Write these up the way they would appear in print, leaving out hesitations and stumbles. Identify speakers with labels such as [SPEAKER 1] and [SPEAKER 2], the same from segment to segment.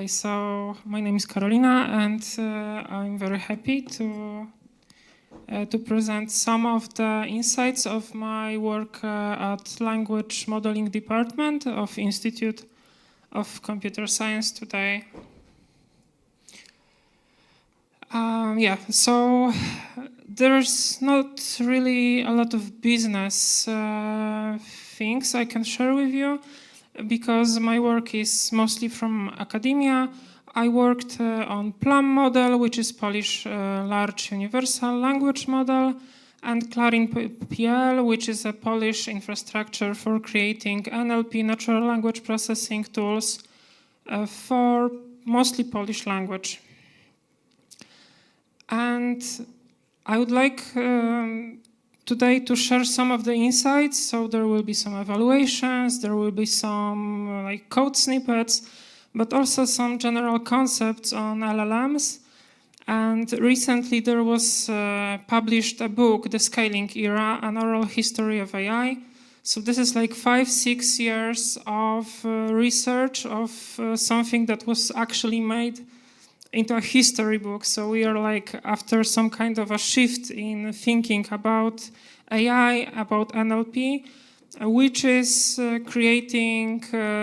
[SPEAKER 1] Okay, so my name is Karolina, and I'm very happy to present some of the insights of my work at Language Modeling Department of Institute of Computer Science today. So there's not really a lot of business things I can share with you, because my work is mostly from academia. I worked on PLLuM model, which is Polish large universal language model, and Clarin PL, which is a Polish infrastructure for creating NLP, natural language processing tools for mostly Polish language. And I would like today to share some of the insights. So there will be some evaluations, there will be some like code snippets, but also some general concepts on LLMs. And recently there was published a book, The Scaling Era, an oral history of AI. So this is like 5-6 years of research of something that was actually made into a history book. So we are like after some kind of a shift in thinking about AI, about NLP, which is creating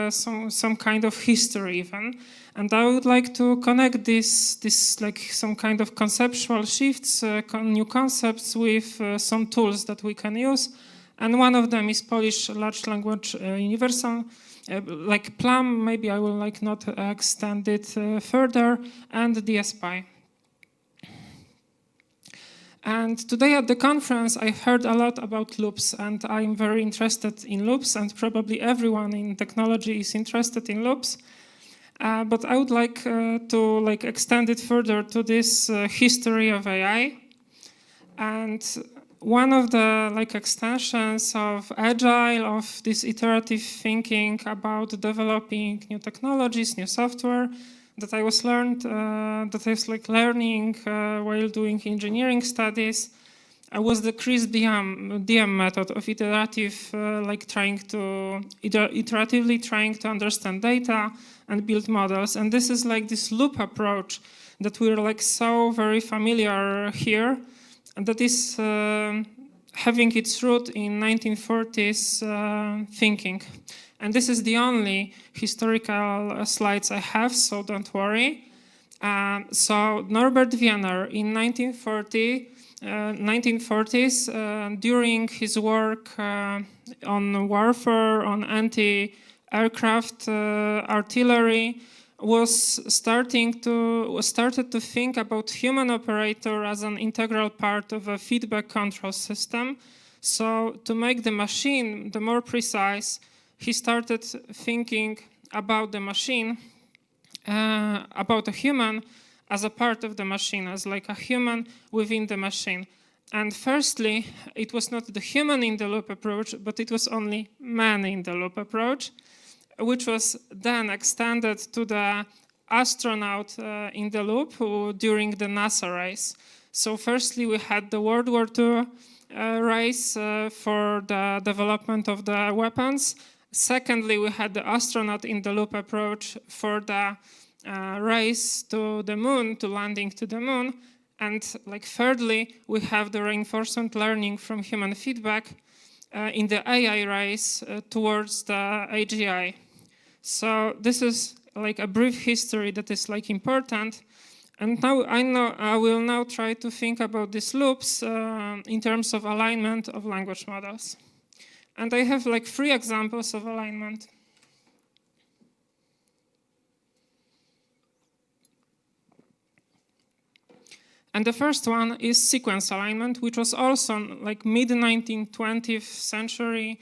[SPEAKER 1] some kind of history even. And I would like to connect this like some kind of conceptual shifts, new concepts with some tools that we can use. And one of them is Polish large language universal, like PLLuM. Maybe I will like not extend it further, and DSPy. And today at the conference, I heard a lot about loops, and I'm very interested in loops, and probably everyone in technology is interested in loops. But I would like to like extend it further to this history of AI. And one of the like extensions of agile, of this iterative thinking about developing new technologies, new software that I was learning while doing engineering studies, was the CRISP-DM method of iteratively trying to understand data and build models. And this is like this loop approach that we're like so very familiar here, and that is having its root in 1940s thinking. And this is the only historical slides I have, so don't worry. So Norbert Wiener in 1940s, during his work on warfare, on anti-aircraft artillery, started to think about human operator as an integral part of a feedback control system. So to make the machine the more precise, he started thinking about the machine, about a human as a part of the machine, as like a human within the machine. And firstly, it was not the human in the loop approach, but it was only man in the loop approach, which was then extended to the astronaut in the loop during the NASA race. So firstly, we had the World War II race for the development of the weapons. Secondly, we had the astronaut in the loop approach for the race to the moon, to landing to the moon. And like thirdly, we have the reinforcement learning from human feedback in the AI race towards the AGI. So this is like a brief history that is like important. And now I will now try to think about these loops in terms of alignment of language models. And I have like 3 examples of alignment. And the first one is sequence alignment, which was also like mid-1920th century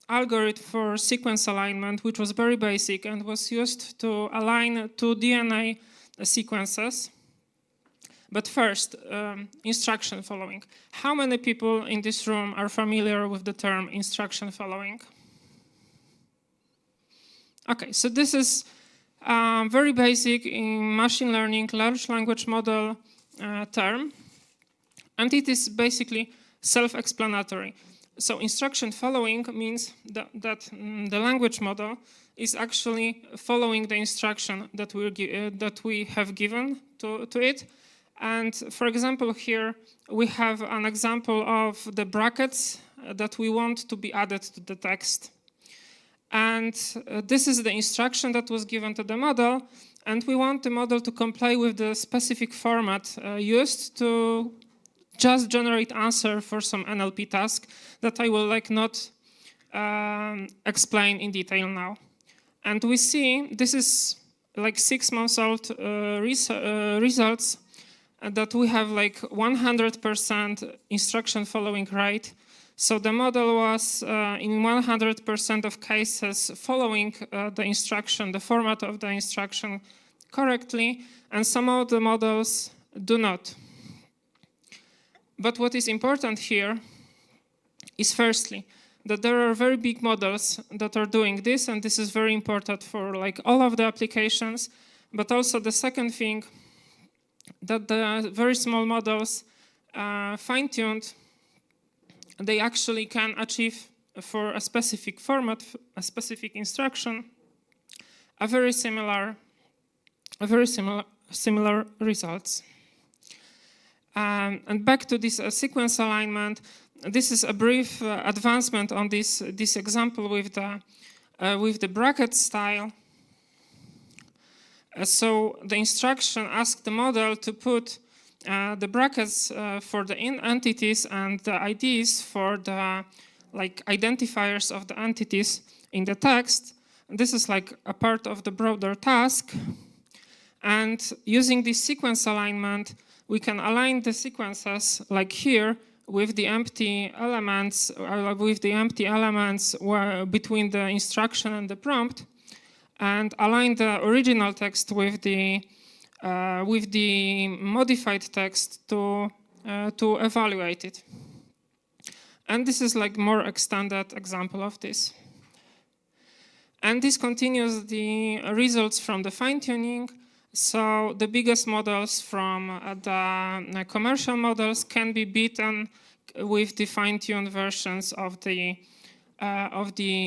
[SPEAKER 1] algorithm for sequence alignment, which was very basic and was used to align 2 DNA sequences. But first, instruction following. How many people in this room are familiar with the term instruction following? Okay, so this is very basic in machine learning, large language model term, and it is basically self-explanatory. So instruction following means that the language model is actually following the instruction that we have given to it. And for example, here we have an example of the brackets that we want to be added to the text. And this is the instruction that was given to the model. And we want the model to comply with the specific format used to just generate answer for some NLP task that I will not explain in detail now. And we see this is 6 months old results that we have 100% instruction following rate. So the model was in 100% of cases following the instruction, the format of the instruction correctly, and some of the models do not. But what is important here is firstly, that there are very big models that are doing this, and this is very important for all of the applications. But also the second thing, that the very small models fine-tuned, they actually can achieve for a specific format, a specific instruction, a very similar results. And back to this sequence alignment. This is a brief advancement on this example with the bracket style. So the instruction asks the model to put the brackets for the entities and the IDs for the identifiers of the entities in the text. This is a part of the broader task. And using this sequence alignment, we can align the sequences here with the empty elements, between the instruction and the prompt, and align the original text with the modified text to evaluate it. And this is more extended example of this. And this continues the results from the fine-tuning. So the biggest models from the commercial models can be beaten with the fine-tuned versions of the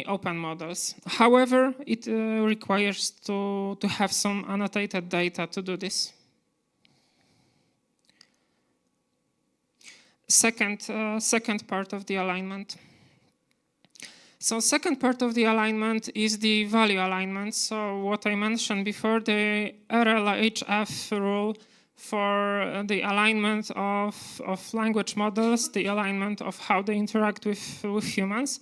[SPEAKER 1] open models. However, it requires to have some annotated data to do this. Second part of the alignment. So second part of the alignment is the value alignment. So what I mentioned before, the RLHF rule for the alignment of language models, the alignment of how they interact with humans.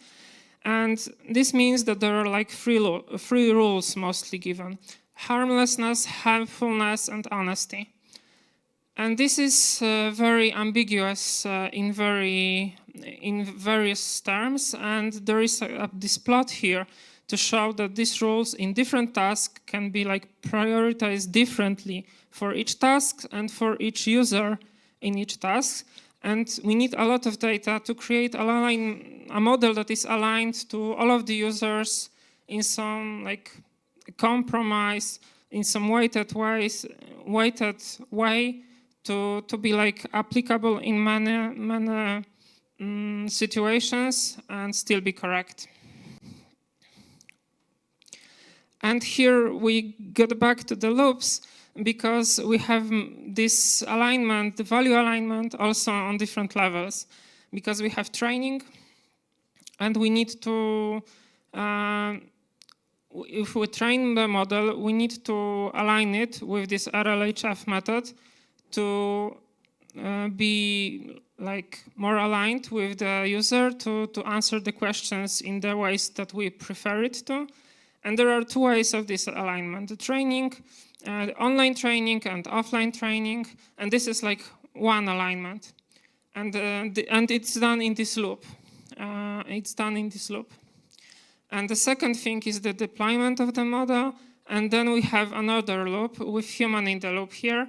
[SPEAKER 1] And this means that there are three rules mostly given: harmlessness, helpfulness, and honesty. And this is very ambiguous in various terms, and there is this plot here to show that these rules in different tasks can be prioritized differently for each task and for each user in each task. And we need a lot of data to create a model that is aligned to all of the users in some compromise, in some weighted way to be applicable in many situations and still be correct. And here we get back to the loops, because we have this alignment, the value alignment, also on different levels. Because we have training, and we need to, if we train the model, we need to align it with this RLHF method to be more aligned with the user to answer the questions in the ways that we prefer it to. And there are two ways of this alignment: the training, the online training and offline training. And this is one alignment. And it's done in this loop. And the second thing is the deployment of the model. And then we have another loop with human in the loop here,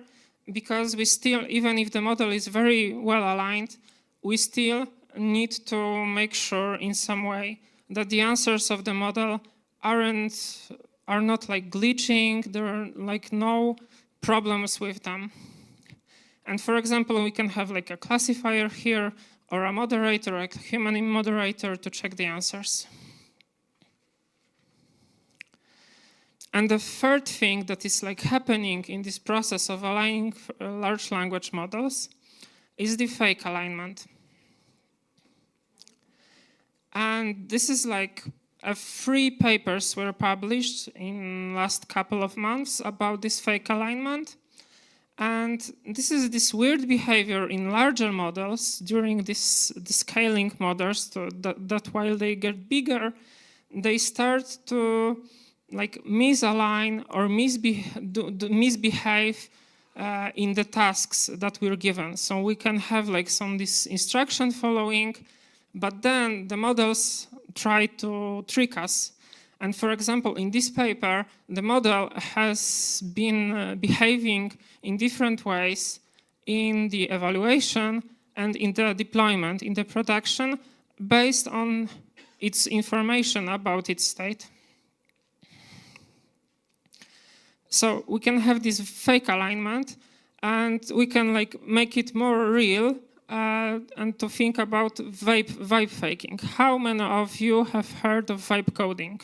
[SPEAKER 1] because we still, even if the model is very well aligned, we still need to make sure in some way that the answers of the model are not glitching. There are no problems with them. And for example, we can have a classifier here, or a moderator, a human moderator, to check the answers. And the third thing that is like happening in this process of aligning large language models is the fake alignment. And this is like 3 papers were published in last couple of months about this fake alignment. And this is this weird behavior in larger models during the scaling models that while they get bigger, they start to like misalign or misbehave in the tasks that we're given. So we can have like this instruction following, but then the models try to trick us. And for example, in this paper, the model has been behaving in different ways in the evaluation and in the deployment, in the production, based on its information about its state. So we can have this fake alignment, and we can like make it more real and to think about vibe faking. How many of you have heard of vibe coding?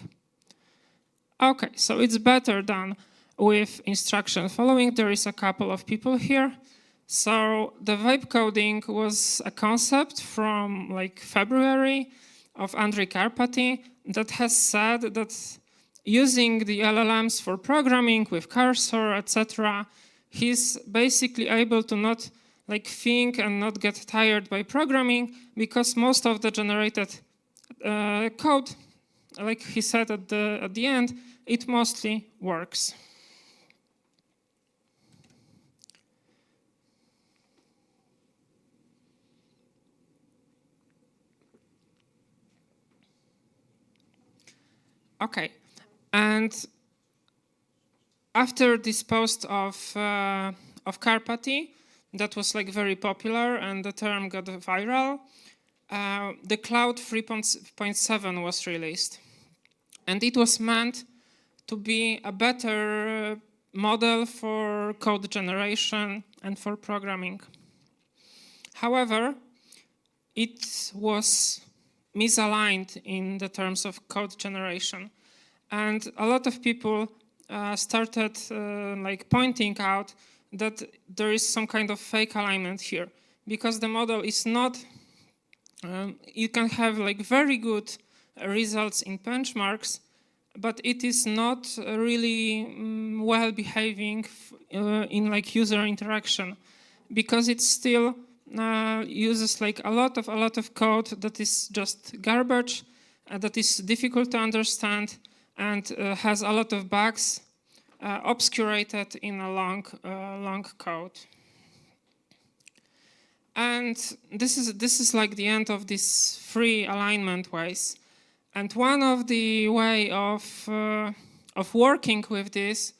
[SPEAKER 1] Okay, so it's better done with instruction following. There is a couple of people here. So the vibe coding was a concept from like February of Andrej Karpathy that has said that using the LLMs for programming with cursor, etc., he's basically able to not like think and not get tired by programming, because most of the generated code, like he said at the end, it mostly works. Okay, and after this post of Karpathy, that was like very popular and the term got viral, the Cloud 3.7 was released. And it was meant to be a better model for code generation and for programming. However, it was misaligned in the terms of code generation. And a lot of people started like pointing out that there is some kind of fake alignment here, because the model is not, you can have like very good results in benchmarks, but it is not really well behaving in like user interaction, because it still uses like a lot of code that is just garbage, that is difficult to understand, and has a lot of bugs obscurated in a long code. And this is like the end of these 3 alignment ways. And one of the way of working with this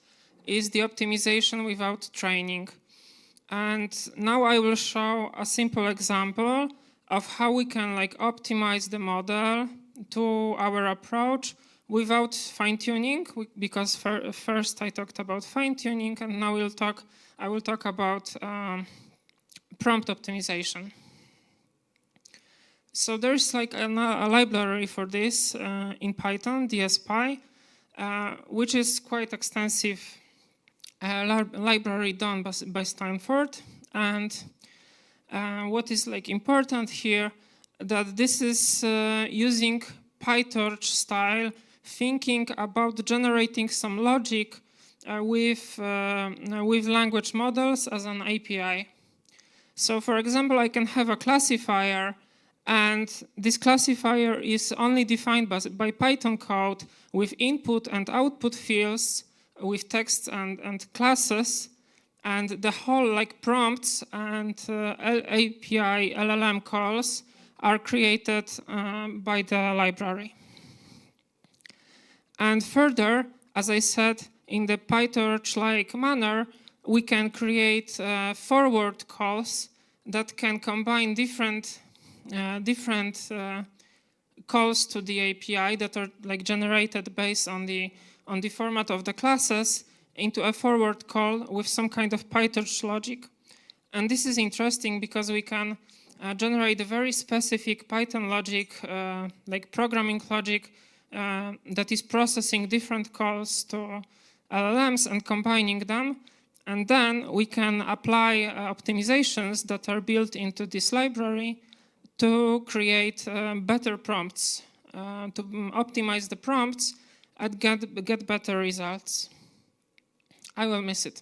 [SPEAKER 1] is the optimization without training. And now I will show a simple example of how we can like optimize the model to our approach without fine-tuning, because first I talked about fine-tuning, and now I will talk about prompt optimization. So there's like a library for this in Python, DSPy, which is quite extensive library done by Stanford. And what is like important here, that this is using PyTorch style, thinking about generating some logic with language models as an API. So for example, I can have a classifier, and this classifier is only defined by Python code with input and output fields, with text and classes, and the whole like prompts and API LLM calls are created by the library. And further, as I said, in the PyTorch-like manner, we can create forward calls that can combine different calls to the API that are like generated based on the format of the classes into a forward call with some kind of PyTorch logic. And this is interesting because we can generate a very specific Python logic, like programming logic, that is processing different calls to LLMs and combining them. And then we can apply optimizations that are built into this library to create better prompts, to optimize the prompts and get better results. I will miss it.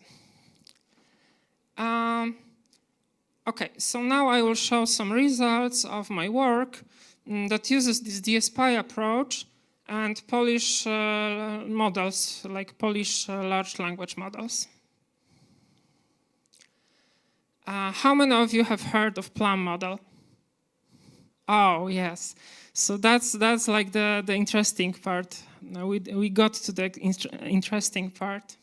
[SPEAKER 1] Okay, so now I will show some results of my work that uses this DSPy approach and Polish models, like Polish large language models. How many of you have heard of PLLuM model? Oh, yes. So that's like the interesting part. Now we got to the interesting part.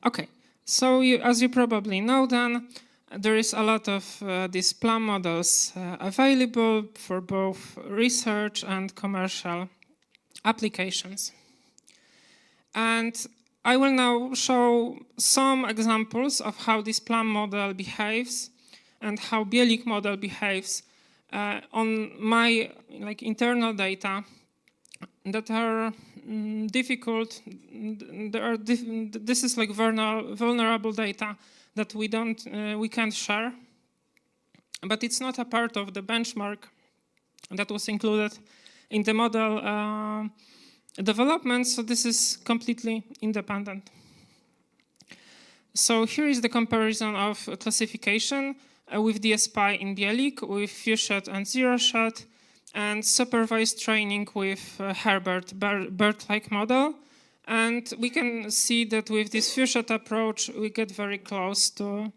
[SPEAKER 1] Okay, so as you probably know then, there is a lot of these PLLuM models available for both research and commercial applications. And I will now show some examples of how this PLLuM model behaves and how Bielik model behaves on my internal data that are difficult. This is like vulnerable data that we can't share, but it's not a part of the benchmark that was included in the model development, so this is completely independent. So here is the comparison of classification with DSPy in Bielik, with few-shot and zero-shot, and supervised training with Herbert BERT-like model. And we can see that with this few-shot approach, we get very close to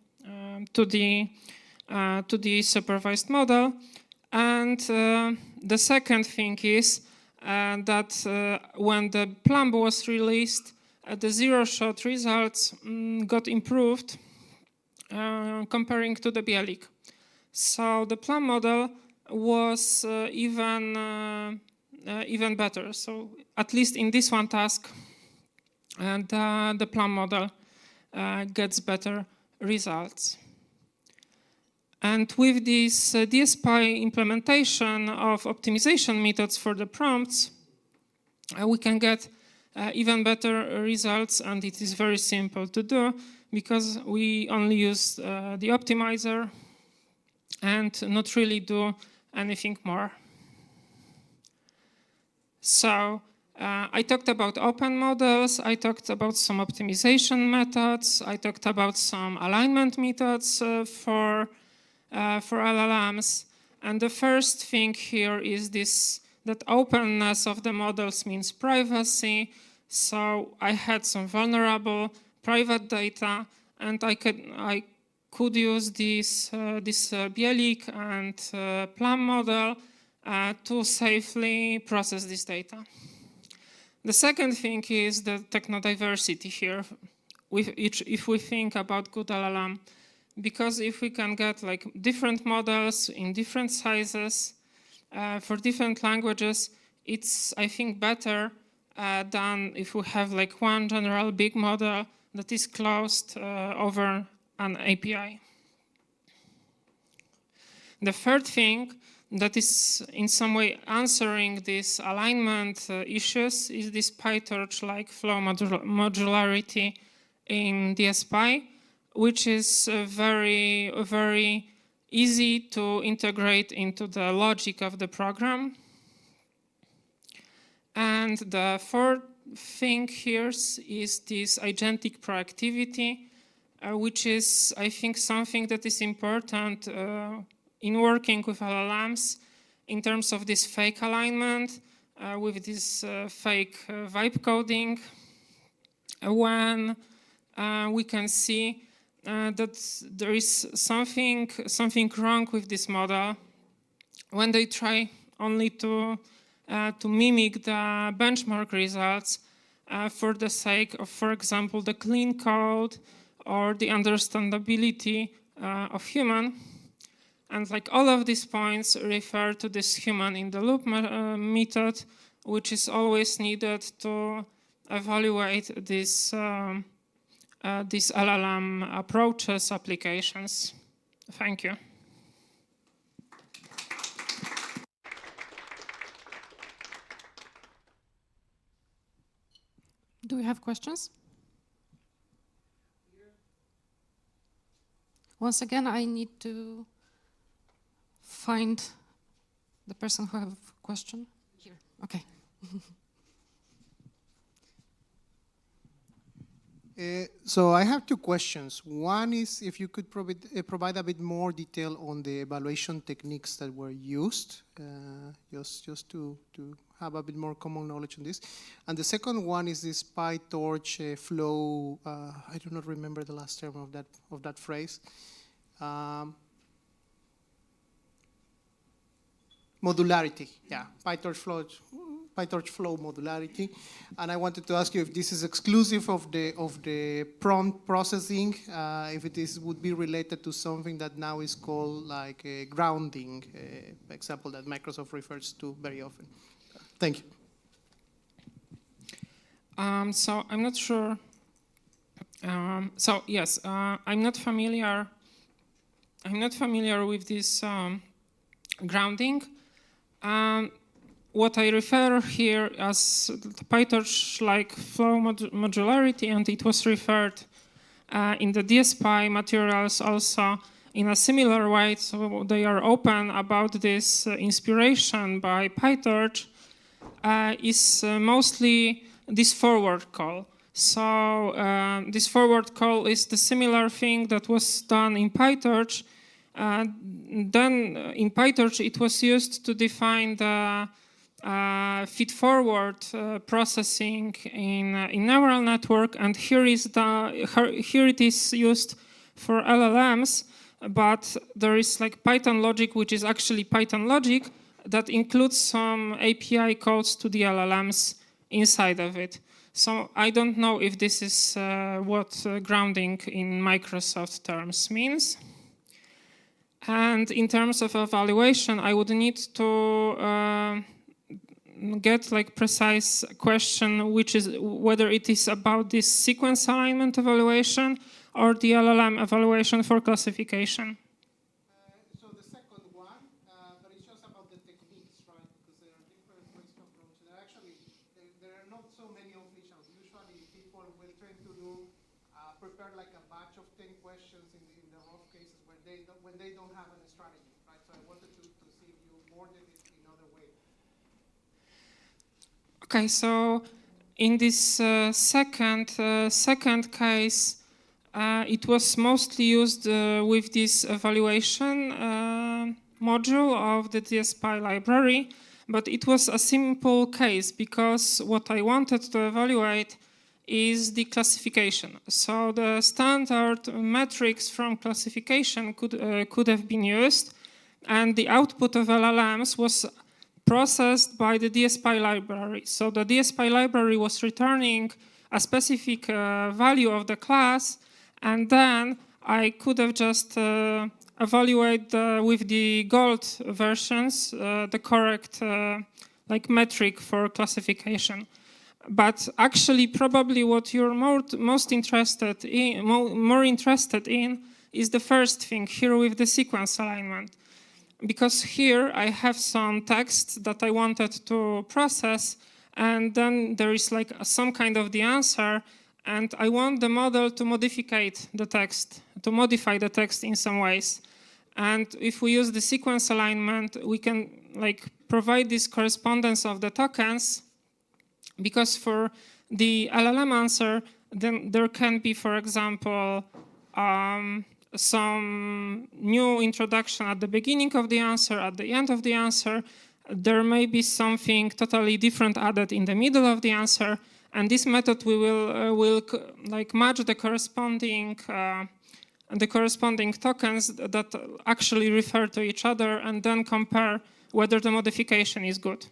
[SPEAKER 1] the supervised model. And the second thing is that when the PLLuM was released, the zero-shot results got improved comparing to the Bielik. So the PLLuM model was even better. So at least in this one task, the PLLuM model gets better results. And with this DSPy implementation of optimization methods for the prompts, we can get even better results, and it is very simple to do because we only use the optimizer and not really do anything more. So I talked about open models, I talked about some optimization methods, I talked about some alignment methods for LLMs. And the first thing here is that openness of the models means privacy. So I had some vulnerable private data, and I could use this Bielik and PLLuM model to safely process this data. The second thing is the technodiversity here, if we think about good LLM. Because if we can get like different models in different sizes for different languages, it's, I think, better than if we have like one general big model that is closed over an API. The third thing that is in some way answering these alignment issues is this PyTorch-like flow modularity in DSPy, which is very, very easy to integrate into the logic of the program. And the fourth thing here is this agentic proactivity, which is, I think, something that is important in working with LLMs in terms of this fake alignment, with this fake vibe coding, when we can see that there is something wrong with this model when they try only to mimic the benchmark results for the sake of, for example, the clean code or the understandability of human. And like all of these points refer to this human in the loop method, which is always needed to evaluate this these LLM approaches, applications. Thank you.
[SPEAKER 2] Do we have questions? Once again, I need to find the person who have a question. Here, okay.
[SPEAKER 3] So I have two questions. One is if you could provide a bit more detail on the evaluation techniques that were used, just to have a bit more common knowledge on this. And the second one is this PyTorch flow. I do not remember the last term of that phrase. Modularity, yeah, PyTorch flow modularity, and I wanted to ask you if this is exclusive of the prompt processing, if it would be related to something that now is called like grounding, example that Microsoft refers to very often. Thank you.
[SPEAKER 1] So I'm not sure. So yes, I'm not familiar with this grounding. What I refer here as the PyTorch-like flow modularity, and it was referred in the DSPy materials also in a similar way, so they are open about this inspiration by PyTorch, is mostly this forward call. So this forward call is the similar thing that was done in PyTorch. Then in PyTorch it was used to define the feed-forward processing in neural network, and here it is used for LLMs, but there is like Python logic, which is actually Python logic that includes some API calls to the LLMs inside of it. So I don't know if this is what grounding in Microsoft terms means. And in terms of evaluation, I would need to get like precise question, which is whether it is about this sequence alignment evaluation or the LLM evaluation for classification.
[SPEAKER 3] So the second one, but it's just about the techniques, right? Because there are different ways to approach it. Actually, there are not so many officials. Usually people will try to do, prepare like a batch of 10 questions in the rough cases when they don't have a strategy, right? So I wanted to see if you worded it in another way.
[SPEAKER 1] Okay, so in this second case, it was mostly used with this evaluation module of the DSPy library, but it was a simple case because what I wanted to evaluate is the classification. So the standard metrics from classification could have been used, and the output of LLMs was processed by the DSPy library. So the DSPy library was returning a specific value of the class, and then I could have just evaluate with the gold versions the correct like metric for classification. But actually, probably what you're more interested in is the first thing here with the sequence alignment. Because here I have some text that I wanted to process, and then there is like some kind of the answer, and I want the model to modify the text in some ways. And if we use the sequence alignment, we can like provide this correspondence of the tokens, because for the LLM answer, then there can be, for example, some new introduction at the beginning of the answer, at the end of the answer. There may be something totally different added in the middle of the answer, and this method we will like match the corresponding tokens that actually refer to each other, and then compare whether the modification is good.